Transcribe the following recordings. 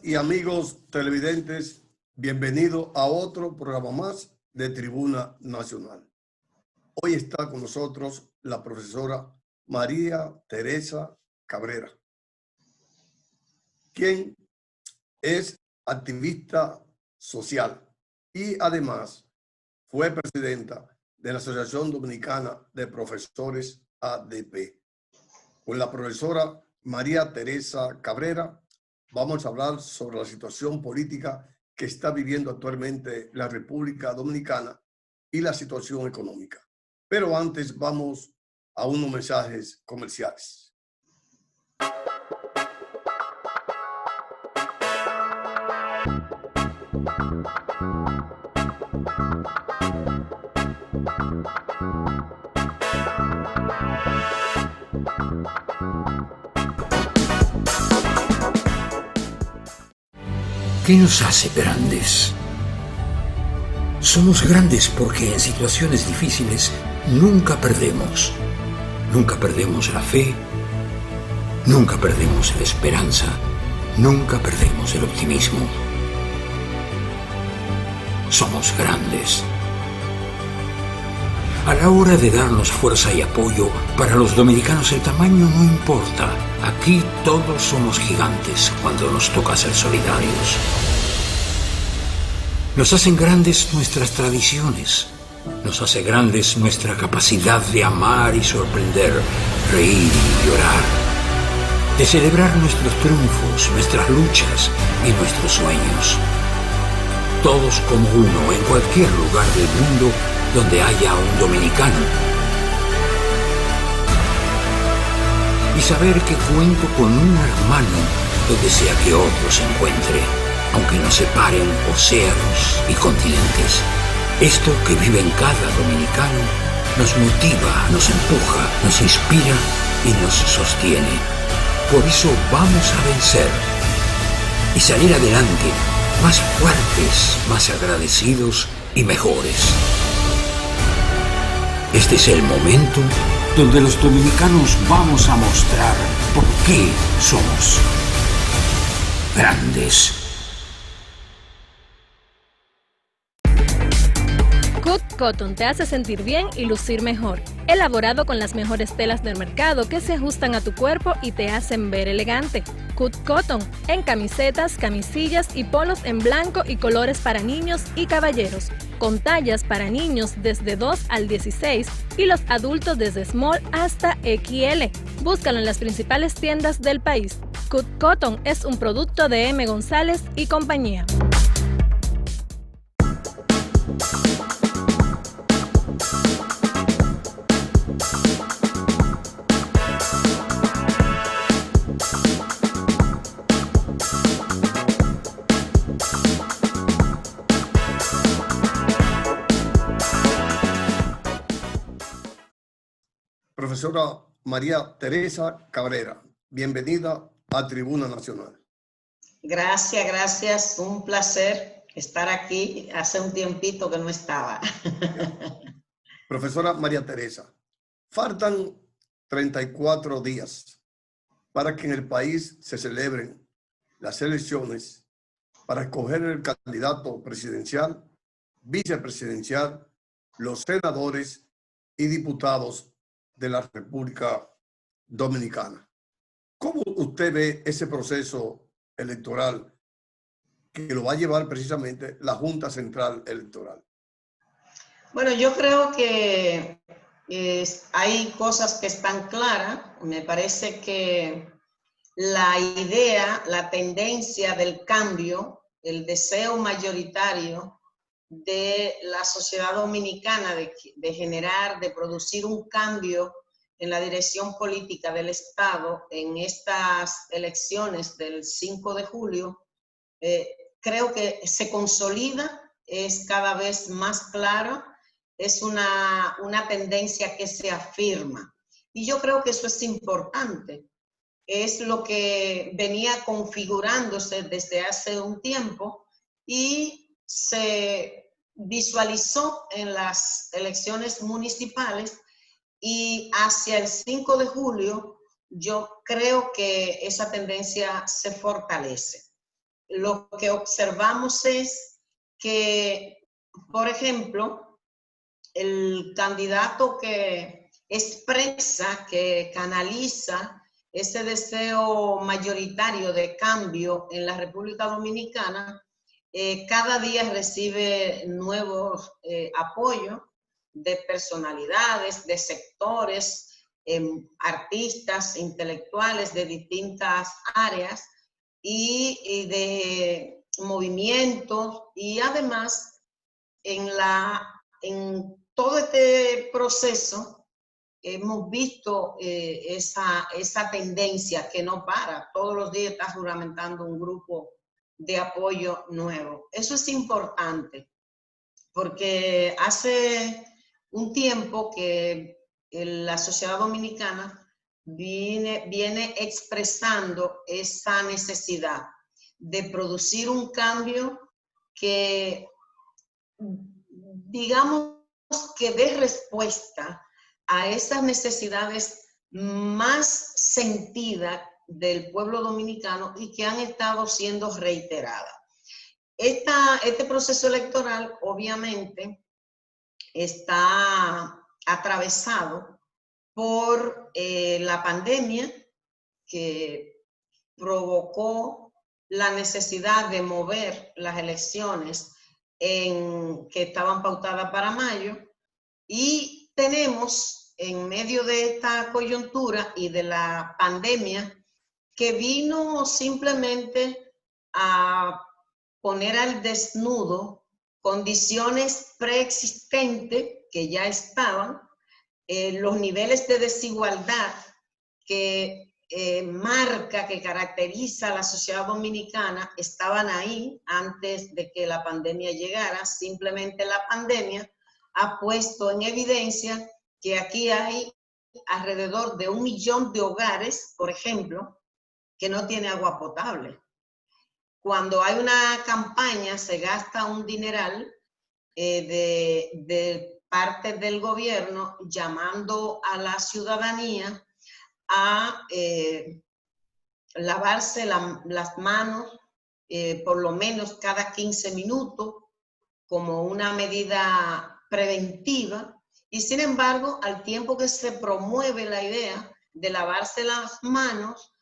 Y amigos televidentes, bienvenidos a otro programa más de Tribuna Nacional. Hoy está con nosotros la profesora María Teresa Cabrera, quien es activista social y además fue presidenta de la Asociación Dominicana de Profesores ADP. Con la profesora María Teresa Cabrera vamos a hablar sobre la situación política que está viviendo actualmente la República Dominicana y la situación económica. Pero antes vamos a unos mensajes comerciales. ¿Qué nos hace grandes? Somos grandes porque en situaciones difíciles nunca perdemos. Nunca perdemos la fe, nunca perdemos la esperanza, nunca perdemos el optimismo. Somos grandes. A la hora de darnos fuerza y apoyo, para los dominicanos el tamaño no importa. Aquí todos somos gigantes cuando nos toca ser solidarios. Nos hacen grandes nuestras tradiciones. Nos hace grandes nuestra capacidad de amar y sorprender, reír y llorar. De celebrar nuestros triunfos, nuestras luchas y nuestros sueños. Todos como uno en cualquier lugar del mundo donde haya un dominicano. Y saber que cuento con un hermano donde sea que otro se encuentre, aunque nos separen océanos y continentes. Esto que vive en cada dominicano nos motiva, nos empuja, nos inspira y nos sostiene. Por eso vamos a vencer y salir adelante más fuertes, más agradecidos y mejores. Este es el momento donde los dominicanos vamos a mostrar por qué somos grandes. Cut Cotton te hace sentir bien y lucir mejor. Elaborado con las mejores telas del mercado que se ajustan a tu cuerpo y te hacen ver elegante. Cut Cotton en camisetas, camisillas y polos en blanco y colores para niños y caballeros, con tallas para niños desde 2 al 16 y los adultos desde small hasta XL. Búscalo en las principales tiendas del país. Cut Cotton es un producto de M. González y compañía. Profesora María Teresa Cabrera, bienvenida a Tribuna Nacional. Gracias. Un placer estar aquí. Hace un tiempito que no estaba. Profesora María Teresa, faltan 34 días para que en el país se celebren las elecciones para escoger el candidato presidencial, vicepresidencial, los senadores y diputados de la República Dominicana. ¿Cómo usted ve ese proceso electoral que lo va a llevar precisamente la Junta Central Electoral? Bueno, yo creo que hay cosas que están claras. Me parece que la idea, la tendencia del cambio, el deseo mayoritario de la sociedad dominicana de generar, de producir un cambio en la dirección política del Estado en estas elecciones del 5 de julio, creo que se consolida, es cada vez más clara, es una tendencia que se afirma. Y yo creo que eso es importante. Es lo que venía configurándose desde hace un tiempo y se visualizó en las elecciones municipales, y hacia el 5 de julio yo creo que esa tendencia se fortalece. Lo que observamos es que, por ejemplo, el candidato que expresa, que canaliza ese deseo mayoritario de cambio en la República Dominicana, cada día recibe nuevos apoyos de personalidades, de sectores, artistas, intelectuales de distintas áreas y de movimientos, y además en todo este proceso hemos visto esa tendencia que no para. Todos los días está juramentando un grupo de apoyo nuevo. Eso es importante, porque hace un tiempo que la sociedad dominicana viene expresando esa necesidad de producir un cambio que, digamos, que dé respuesta a esas necesidades más sentidas del pueblo dominicano y que han estado siendo reiteradas. Este proceso electoral obviamente está atravesado por la pandemia, que provocó la necesidad de mover las elecciones que estaban pautadas para mayo, y tenemos en medio de esta coyuntura y de la pandemia, que vino simplemente a poner al desnudo condiciones preexistentes que ya estaban, los niveles de desigualdad que que caracteriza a la sociedad dominicana estaban ahí antes de que la pandemia llegara. Simplemente la pandemia ha puesto en evidencia que aquí hay alrededor de 1 millón de hogares, por ejemplo, que no tiene agua potable. Cuando hay una campaña se gasta un dineral de parte del gobierno llamando a la ciudadanía a lavarse las manos por lo menos cada 15 minutos como una medida preventiva, y sin embargo, al tiempo que se promueve la idea de lavarse las manos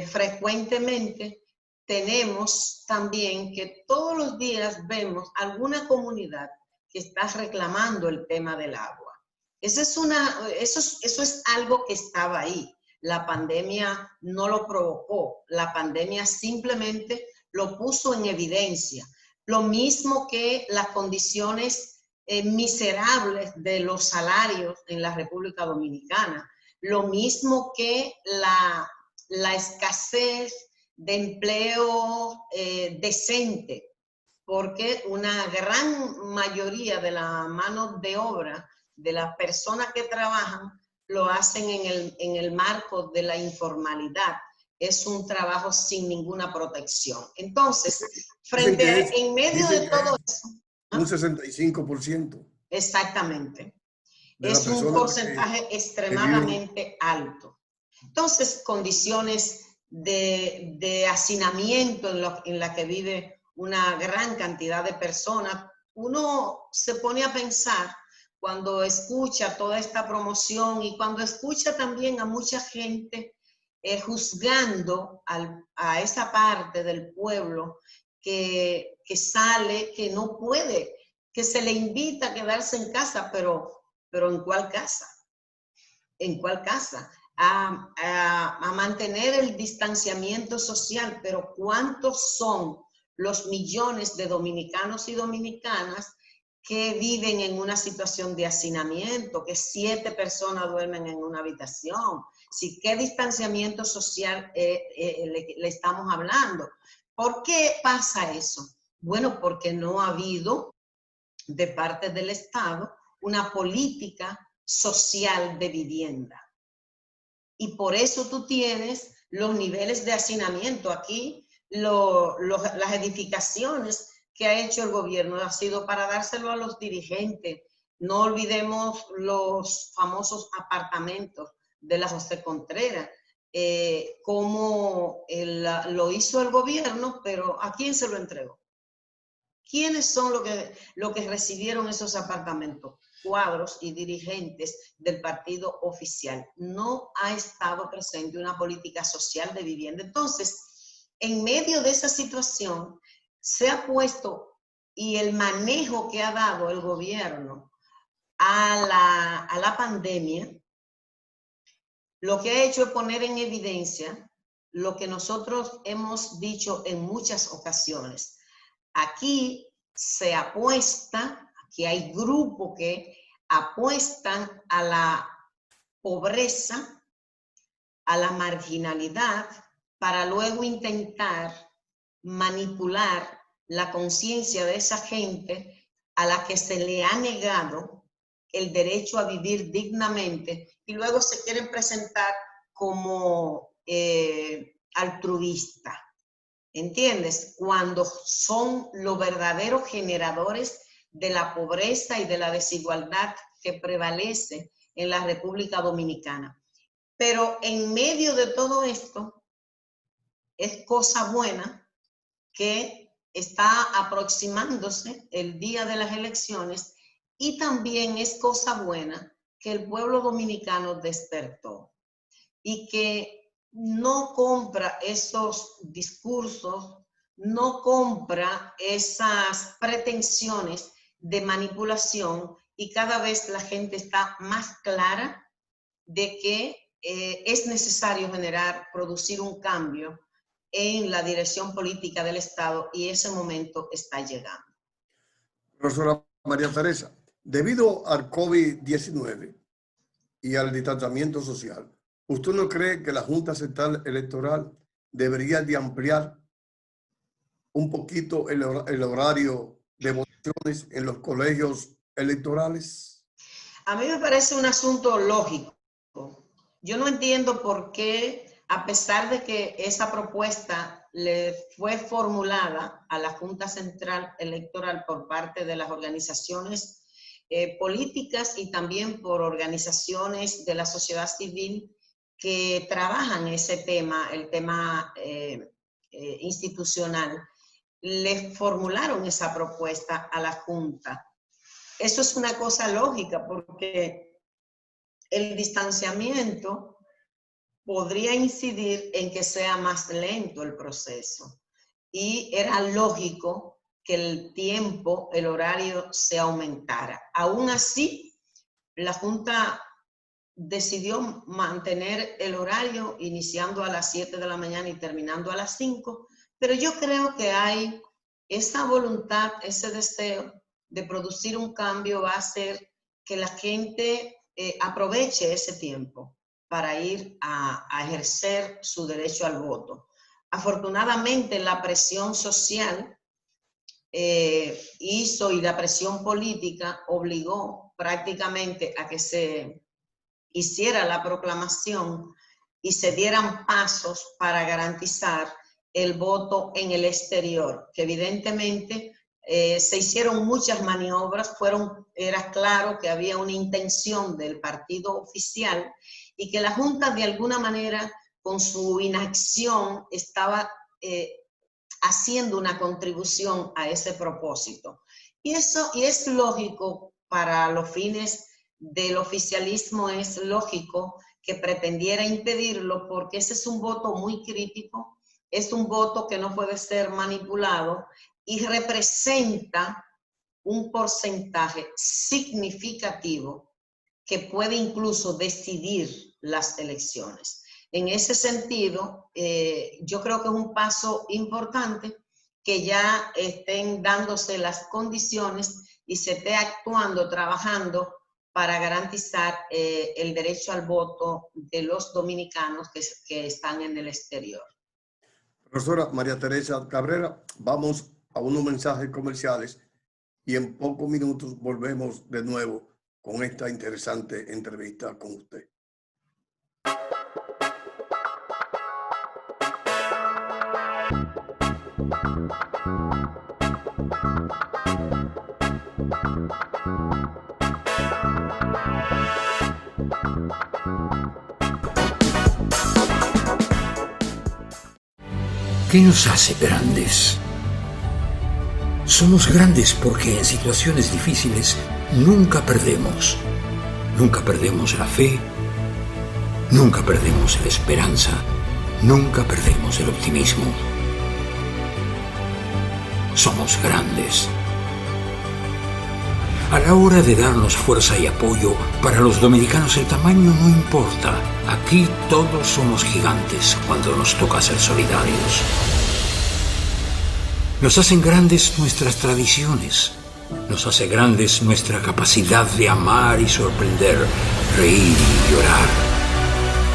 frecuentemente, tenemos también que todos los días vemos alguna comunidad que está reclamando el tema del agua. Eso es algo que estaba ahí. La pandemia no lo provocó, la pandemia simplemente lo puso en evidencia. Lo mismo que las condiciones miserables de los salarios en la República Dominicana. Lo mismo que la escasez de empleo decente, porque una gran mayoría de la mano de obra de las personas que trabajan lo hacen en el marco de la informalidad. Es un trabajo sin ninguna protección. Entonces, en medio de todo eso... Un 65%. Exactamente. Es un porcentaje extremadamente alto. Entonces, condiciones de hacinamiento en la que vive una gran cantidad de personas, uno se pone a pensar cuando escucha toda esta promoción y cuando escucha también a mucha gente juzgando a esa parte del pueblo que sale, que no puede, que se le invita a quedarse en casa, pero ¿en cuál casa? ¿En cuál casa? A mantener el distanciamiento social, pero ¿cuántos son los millones de dominicanos y dominicanas que viven en una situación de hacinamiento, que 7 personas duermen en una habitación. ¿Sí? ¿Qué distanciamiento social le estamos hablando? ¿Por qué pasa eso? Bueno, porque no ha habido de parte del Estado una política social de vivienda. Y por eso tú tienes los niveles de hacinamiento. Aquí las edificaciones que ha hecho el gobierno ha sido para dárselo a los dirigentes. No olvidemos los famosos apartamentos de la José Contreras, como lo hizo el gobierno, pero ¿a quién se lo entregó? ¿Quiénes son los que recibieron esos apartamentos? Cuadros y dirigentes del partido oficial. No ha estado presente una política social de vivienda. Entonces, en medio de esa situación, se ha puesto, y el manejo que ha dado el gobierno a la pandemia, lo que ha hecho es poner en evidencia lo que nosotros hemos dicho en muchas ocasiones. Aquí se apuesta, aquí hay grupos que apuestan a la pobreza, a la marginalidad, para luego intentar manipular la conciencia de esa gente a la que se le ha negado el derecho a vivir dignamente, y luego se quieren presentar como altruistas. ¿Entiendes? Cuando son los verdaderos generadores de la pobreza y de la desigualdad que prevalece en la República Dominicana. Pero en medio de todo esto, es cosa buena que está aproximándose el día de las elecciones, y también es cosa buena que el pueblo dominicano despertó y que no compra esos discursos, no compra esas pretensiones de manipulación, y cada vez la gente está más clara de que es necesario producir un cambio en la dirección política del Estado, y ese momento está llegando. Profesora María Teresa, debido al COVID-19 y al distanciamiento social, ¿usted no cree que la Junta Central Electoral debería de ampliar un poquito el horario de votaciones en los colegios electorales? A mí me parece un asunto lógico. Yo no entiendo por qué, a pesar de que esa propuesta le fue formulada a la Junta Central Electoral por parte de las organizaciones políticas y también por organizaciones de la sociedad civil que trabajan ese tema, el tema institucional, le formularon esa propuesta a la Junta. Eso es una cosa lógica, porque el distanciamiento podría incidir en que sea más lento el proceso, y era lógico que el tiempo, el horario se aumentara. Aún así, la Junta decidió mantener el horario iniciando a las 7 de la mañana y terminando a las 5, pero yo creo que hay esa voluntad, ese deseo de producir un cambio, va a hacer que la gente aproveche ese tiempo para ir a ejercer su derecho al voto. Afortunadamente, la presión social hizo, y la presión política obligó prácticamente a que se hiciera la proclamación y se dieran pasos para garantizar el voto en el exterior, que evidentemente se hicieron muchas maniobras, era claro que había una intención del partido oficial, y que la Junta de alguna manera con su inacción estaba haciendo una contribución a ese propósito. Y es lógico para los fines del oficialismo, es lógico que pretendiera impedirlo, porque ese es un voto muy crítico, es un voto que no puede ser manipulado y representa un porcentaje significativo que puede incluso decidir las elecciones. En ese sentido, yo creo que es un paso importante que ya estén dándose las condiciones y se esté actuando, trabajando para garantizar el derecho al voto de los dominicanos que están en el exterior. Profesora María Teresa Cabrera, vamos a unos mensajes comerciales y en pocos minutos volvemos de nuevo con esta interesante entrevista con usted. ¿Qué nos hace grandes? Somos grandes porque en situaciones difíciles nunca perdemos. Nunca perdemos la fe, nunca perdemos la esperanza, nunca perdemos el optimismo. Somos grandes. A la hora de darnos fuerza y apoyo, para los dominicanos el tamaño no importa. Aquí todos somos gigantes cuando nos toca ser solidarios. Nos hacen grandes nuestras tradiciones. Nos hace grandes nuestra capacidad de amar y sorprender, reír y llorar.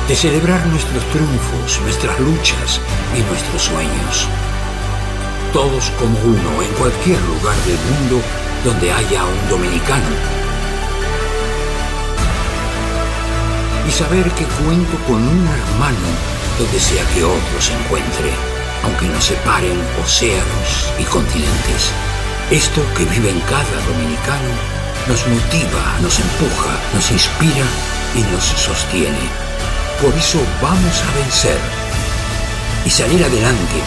De celebrar nuestros triunfos, nuestras luchas y nuestros sueños. Todos como uno en cualquier lugar del mundo donde haya un dominicano. Y saber que cuento con un hermano donde sea que otro se encuentre, aunque nos separen océanos y continentes. Esto que vive en cada dominicano nos motiva, nos empuja, nos inspira y nos sostiene. Por eso vamos a vencer y salir adelante,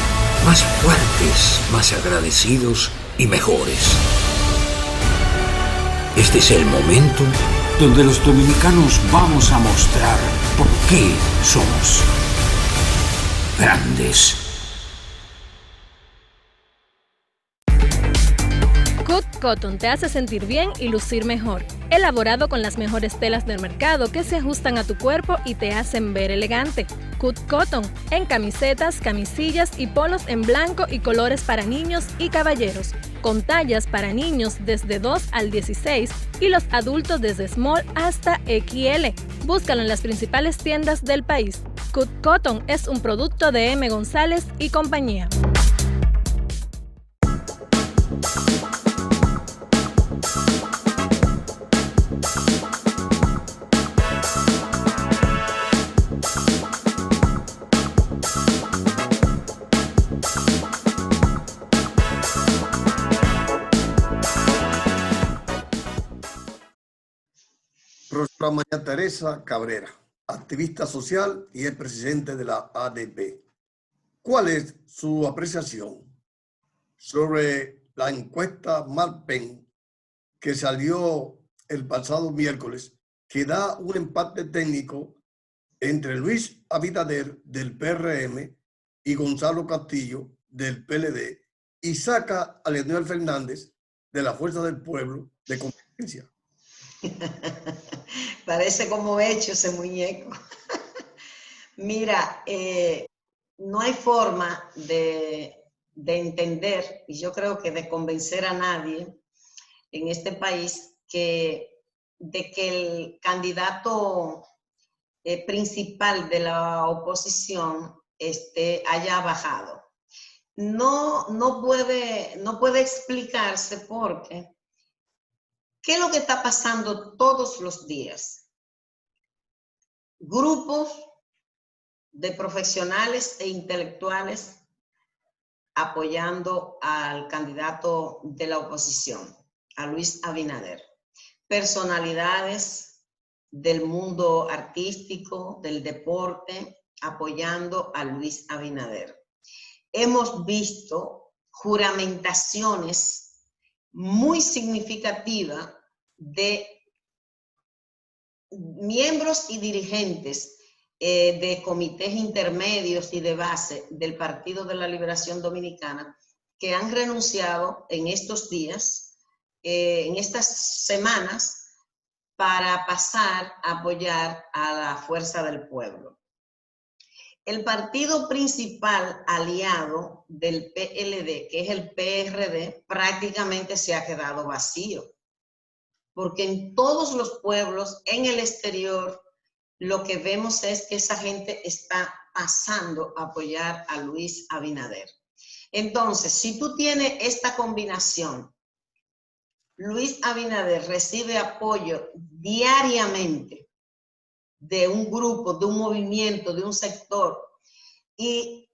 más fuertes, más agradecidos y mejores. Este es el momento donde los dominicanos vamos a mostrar por qué somos grandes. Cut Cotton te hace sentir bien y lucir mejor. Elaborado con las mejores telas del mercado que se ajustan a tu cuerpo y te hacen ver elegante. Cut Cotton en camisetas, camisillas y polos en blanco y colores para niños y caballeros, con tallas para niños desde 2 al 16 y los adultos desde small hasta XL. Búscalo en las principales tiendas del país. Cut Cotton es un producto de M. González y compañía. Profesora María Teresa Cabrera, activista social y es presidente de la ADP. ¿Cuál es su apreciación sobre la encuesta Malpen que salió el pasado miércoles, que da un empate técnico entre Luis Abinader del PRM y Gonzalo Castillo del PLD y saca a Leonel Fernández de la Fuerza del Pueblo de competencia? Parece como hecho ese muñeco. Mira, no hay forma de entender, y yo creo que de convencer a nadie en este país de que el candidato principal de la oposición haya bajado. No puede explicarse porque ¿qué es lo que está pasando todos los días? Grupos de profesionales e intelectuales apoyando al candidato de la oposición, a Luis Abinader. Personalidades del mundo artístico, del deporte, apoyando a Luis Abinader. Hemos visto juramentaciones muy significativa de miembros y dirigentes de comités intermedios y de base del Partido de la Liberación Dominicana que han renunciado en estos días, en estas semanas, para pasar a apoyar a la Fuerza del Pueblo. el partido principal aliado del PLD, que es el PRD, prácticamente se ha quedado vacío. Porque en todos los pueblos, en el exterior, lo que vemos es que esa gente está pasando a apoyar a Luis Abinader. Entonces, si tú tienes esta combinación, Luis Abinader recibe apoyo diariamente de un grupo, de un movimiento, de un sector, y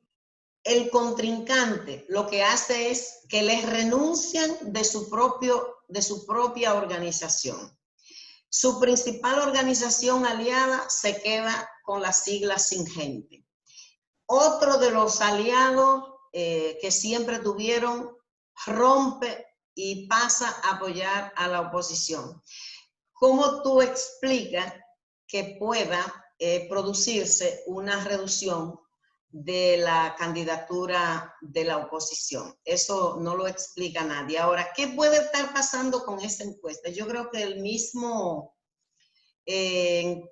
el contrincante lo que hace es que les renuncian de su propia organización. Su principal organización aliada se queda con las siglas sin gente. Otro de los aliados que siempre tuvieron rompe y pasa a apoyar a la oposición. ¿Cómo tú explicas que pueda producirse una reducción de la candidatura de la oposición? Eso no lo explica nadie. Ahora, ¿qué puede estar pasando con esta encuesta? Yo creo que el mismo, digamos,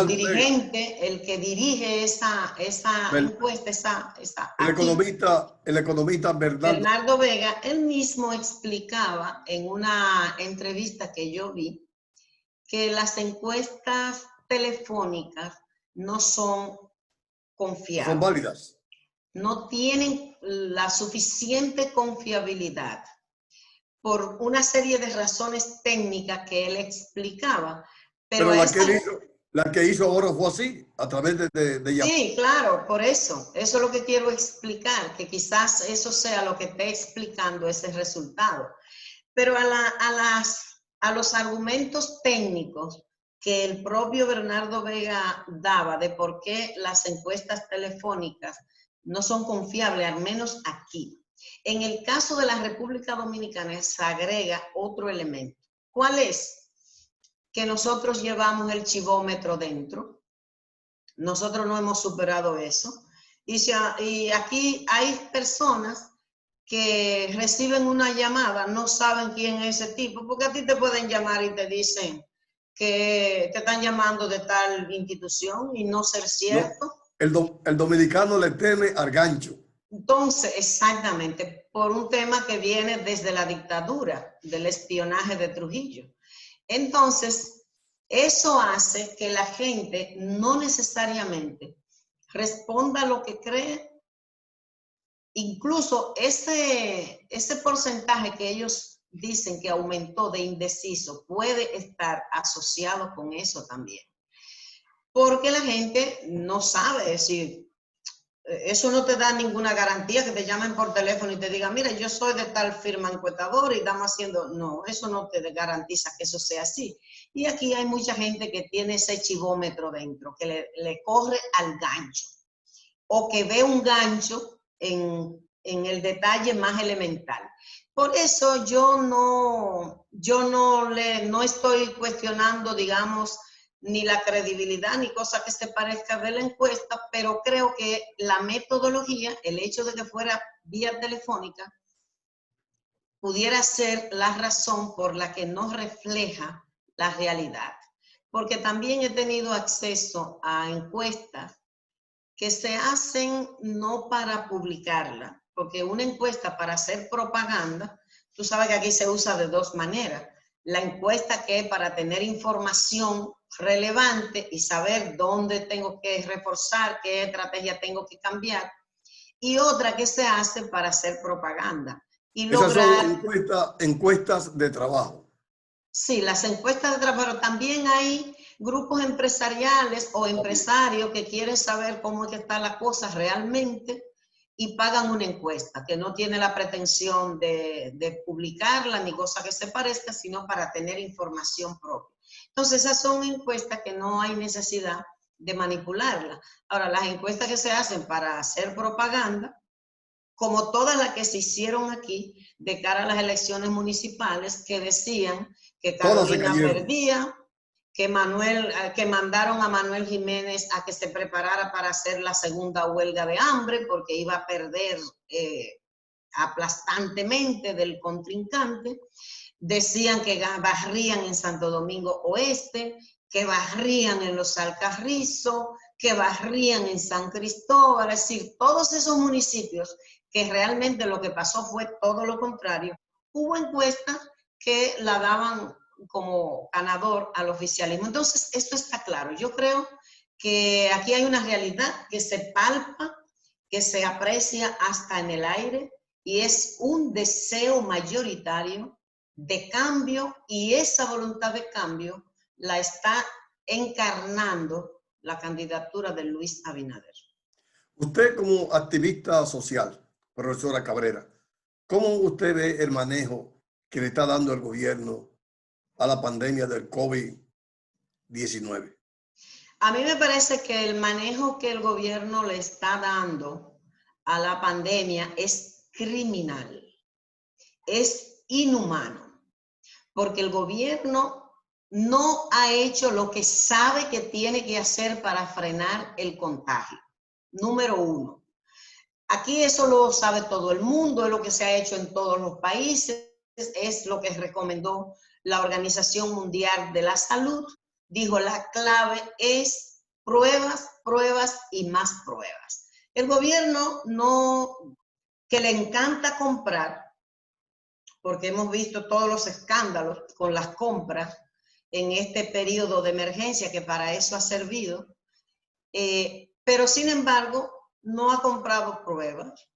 dirigente, el que dirige esa encuesta, el economista Bernardo Vega, él mismo explicaba en una entrevista que yo vi que las encuestas telefónicas no son confiables. Son válidas. No tienen la suficiente confiabilidad por una serie de razones técnicas que él explicaba. Pero la que hizo ahora fue así, a través de Sí, claro, por eso. Eso es lo que quiero explicar, que quizás eso sea lo que esté explicando ese resultado. Pero a los argumentos técnicos que el propio Bernardo Vega daba de por qué las encuestas telefónicas no son confiables, al menos aquí. En el caso de la República Dominicana se agrega otro elemento. ¿Cuál es? Que nosotros llevamos el chivómetro dentro. Nosotros no hemos superado eso. Y aquí hay personas que reciben una llamada, no saben quién es ese tipo, porque a ti te pueden llamar y te dicen que te están llamando de tal institución y no ser cierto. No, el dominicano le teme al gancho. Entonces, exactamente, por un tema que viene desde la dictadura, del espionaje de Trujillo. Entonces, eso hace que la gente no necesariamente responda a lo que cree. Incluso ese porcentaje que ellos dicen que aumentó de indeciso puede estar asociado con eso también. Porque la gente no sabe, es decir, eso no te da ninguna garantía que te llamen por teléfono y te digan, mira, yo soy de tal firma encuestadora y estamos haciendo... No, eso no te garantiza que eso sea así. Y aquí hay mucha gente que tiene ese chivómetro dentro, que le corre al gancho. O que ve un gancho en el detalle más elemental. Por eso yo no estoy cuestionando, digamos, ni la credibilidad ni cosa que se parezca de la encuesta, pero creo que la metodología, el hecho de que fuera vía telefónica, pudiera ser la razón por la que no refleja la realidad. Porque también he tenido acceso a encuestas que se hacen no para publicarla, porque una encuesta para hacer propaganda, tú sabes que aquí se usa de dos maneras. La encuesta que es para tener información relevante y saber dónde tengo que reforzar, qué estrategia tengo que cambiar, y otra que se hace para hacer propaganda. Y lograr... Esas son encuestas de trabajo. Sí, las encuestas de trabajo, pero también hay grupos empresariales o empresarios que quieren saber cómo es que está la cosa realmente y pagan una encuesta que no tiene la pretensión de publicarla ni cosa que se parezca, sino para tener información propia. Entonces, esas son encuestas que no hay necesidad de manipularlas. Ahora, las encuestas que se hacen para hacer propaganda, como todas las que se hicieron aquí de cara a las elecciones municipales, que decían que Carolina perdía, que mandaron a Manuel Jiménez a que se preparara para hacer la segunda huelga de hambre porque iba a perder aplastantemente del contrincante. Decían que barrían en Santo Domingo Oeste, que barrían en los Alcarrizos, que barrían en San Cristóbal, es decir, todos esos municipios que realmente lo que pasó fue todo lo contrario. Hubo encuestas que la daban como ganador al oficialismo. Entonces, esto está claro. Yo creo que aquí hay una realidad que se palpa, que se aprecia hasta en el aire, y es un deseo mayoritario de cambio, y esa voluntad de cambio la está encarnando la candidatura de Luis Abinader. Usted como activista social, profesora Cabrera, ¿cómo usted ve el manejo que le está dando el gobierno a la pandemia del COVID-19? A mí me parece que el manejo que el gobierno le está dando a la pandemia es criminal, es inhumano, porque el gobierno no ha hecho lo que sabe que tiene que hacer para frenar el contagio. Número uno. Aquí eso lo sabe todo el mundo, es lo que se ha hecho en todos los países, es lo que recomendó la Organización Mundial de la Salud. Dijo, la clave es pruebas, pruebas y más pruebas. El gobierno que le encanta comprar, porque hemos visto todos los escándalos con las compras en este periodo de emergencia que para eso ha servido, pero sin embargo no ha comprado pruebas.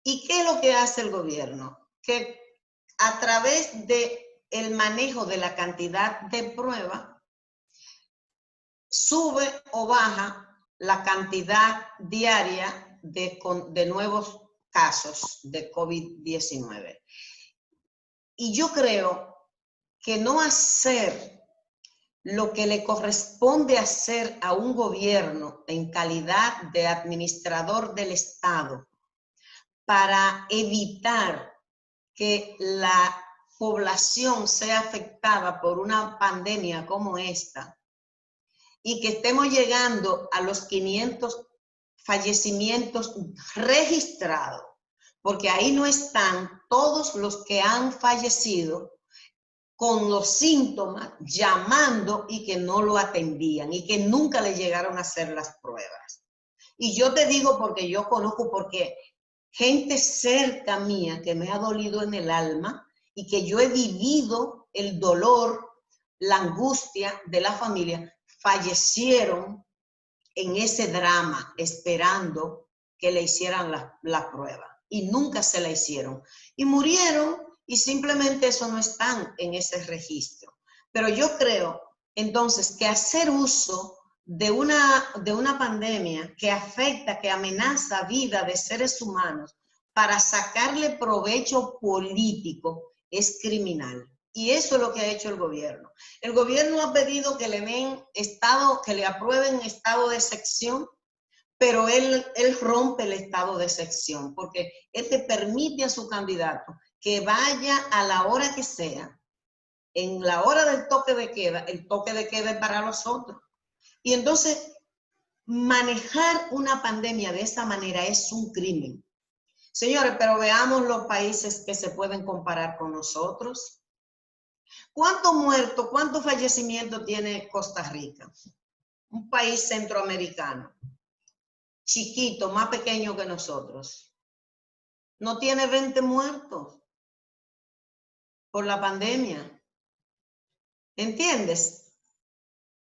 ¿Y qué es lo que hace el gobierno? Que a través del manejo de la cantidad de pruebas, sube o baja la cantidad diaria de nuevos casos de COVID-19. Y yo creo que no hacer lo que le corresponde hacer a un gobierno en calidad de administrador del Estado para evitar que la población sea afectada por una pandemia como esta y que estemos llegando a los 500 fallecimientos registrados, porque ahí no están todos los que han fallecido con los síntomas, llamando y que no lo atendían y que nunca le llegaron a hacer las pruebas. Y yo te digo porque yo conozco, porque gente cerca mía que me ha dolido en el alma y que yo he vivido el dolor, la angustia de la familia, fallecieron en ese drama esperando que le hicieran la prueba y nunca se la hicieron. Y murieron. Y simplemente eso no está en ese registro. Pero yo creo, entonces, que hacer uso de una pandemia que afecta, que amenaza vida de seres humanos para sacarle provecho político es criminal. Y eso es lo que ha hecho el gobierno. El gobierno ha pedido que le den estado, que le aprueben estado de excepción, pero él rompe el estado de excepción porque él le permite a su candidato que vaya a la hora que sea, en la hora del toque de queda, el toque de queda es para los otros. Y entonces, manejar una pandemia de esa manera es un crimen. Señores, pero veamos los países que se pueden comparar con nosotros. ¿Cuántos muertos, cuántos fallecimientos tiene Costa Rica? Un país centroamericano, chiquito, más pequeño que nosotros. No tiene 20 muertos por la pandemia. ¿Entiendes?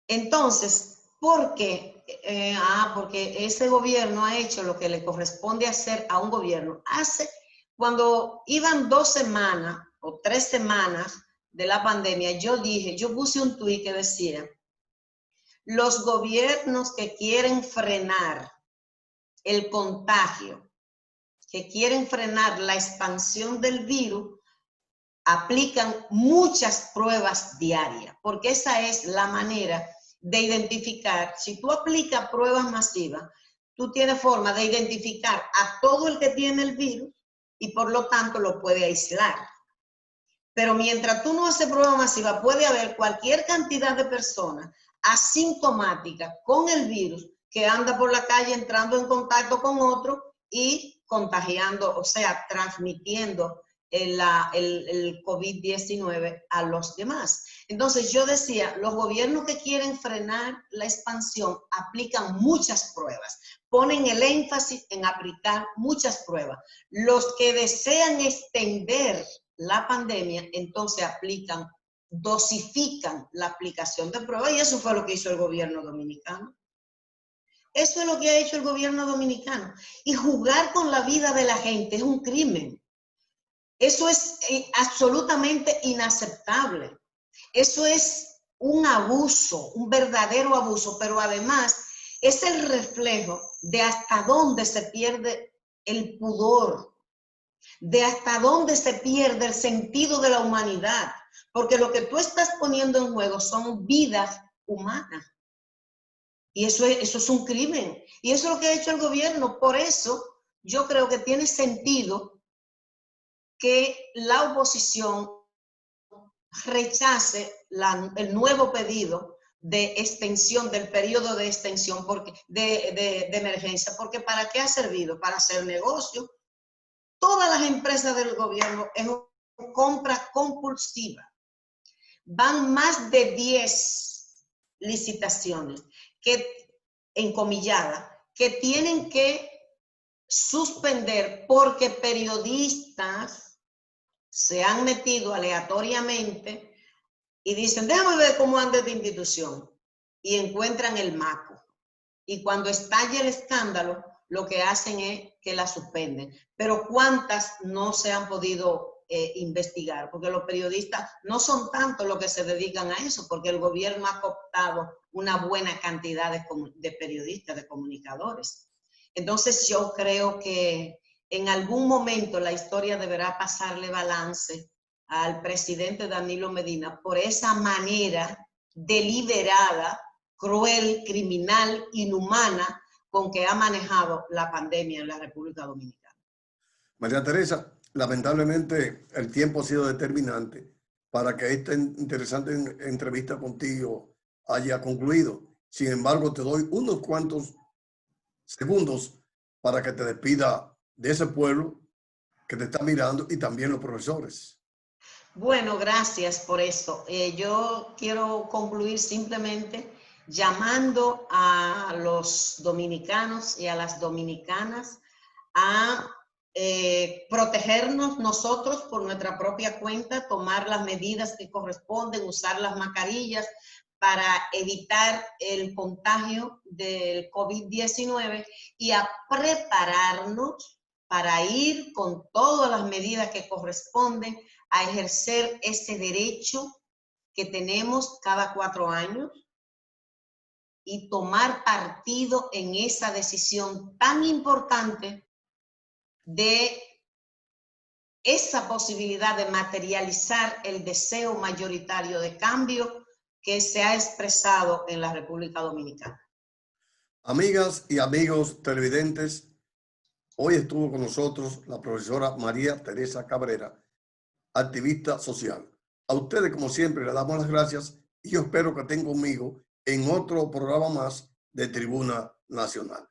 Entonces, ¿por qué? Porque ese gobierno ha hecho lo que le corresponde hacer a un gobierno. Cuando iban 2 semanas o 3 semanas de la pandemia, yo puse un tuit que decía, los gobiernos que quieren frenar el contagio, que quieren frenar la expansión del virus, aplican muchas pruebas diarias, porque esa es la manera de identificar. Si tú aplicas pruebas masivas, tú tienes forma de identificar a todo el que tiene el virus y por lo tanto lo puede aislar. Pero mientras tú no haces prueba masiva, puede haber cualquier cantidad de personas asintomáticas con el virus que anda por la calle entrando en contacto con otro y contagiando, o sea, transmitiendo el COVID-19 a los demás. Entonces yo decía, los gobiernos que quieren frenar la expansión aplican muchas pruebas, ponen el énfasis en aplicar muchas pruebas. Los que desean extender la pandemia, entonces dosifican la aplicación de pruebas, y eso fue lo que hizo el gobierno dominicano. Eso es lo que ha hecho el gobierno dominicano. Y jugar con la vida de la gente es un crimen. Eso es absolutamente inaceptable. Eso es un abuso, un verdadero abuso, pero además es el reflejo de hasta dónde se pierde el pudor, de hasta dónde se pierde el sentido de la humanidad, porque lo que tú estás poniendo en juego son vidas humanas. Y eso es un crimen. Y eso es lo que ha hecho el gobierno. Por eso yo creo que tiene sentido que la oposición rechace el nuevo pedido de extensión, del periodo de extensión de emergencia, porque ¿para qué ha servido? Para hacer negocio. Todas las empresas del gobierno es una compra compulsiva. Van más de 10 licitaciones encomilladas que tienen que suspender porque periodistas se han metido aleatoriamente y dicen, déjame ver cómo anda esta institución, y encuentran el maco. Y cuando estalla el escándalo, lo que hacen es que la suspenden. Pero ¿cuántas no se han podido investigar? Porque los periodistas no son tantos los que se dedican a eso, porque el gobierno ha cooptado una buena cantidad de periodistas, de comunicadores. Entonces yo creo que en algún momento la historia deberá pasarle balance al presidente Danilo Medina por esa manera deliberada, cruel, criminal, inhumana con que ha manejado la pandemia en la República Dominicana. María Teresa, lamentablemente el tiempo ha sido determinante para que esta interesante entrevista contigo haya concluido. Sin embargo, te doy unos cuantos segundos para que te despida de ese pueblo que te está mirando y también los profesores. Bueno, gracias por esto. Yo quiero concluir simplemente llamando a los dominicanos y a las dominicanas a protegernos nosotros por nuestra propia cuenta, tomar las medidas que corresponden, usar las mascarillas para evitar el contagio del COVID-19 y a prepararnos para ir con todas las medidas que corresponden a ejercer ese derecho que tenemos cada 4 años y tomar partido en esa decisión tan importante de esa posibilidad de materializar el deseo mayoritario de cambio que se ha expresado en la República Dominicana. Amigas y amigos televidentes, hoy estuvo con nosotros la profesora María Teresa Cabrera, activista social. A ustedes, como siempre, les damos las gracias y yo espero que estén conmigo en otro programa más de Tribuna Nacional.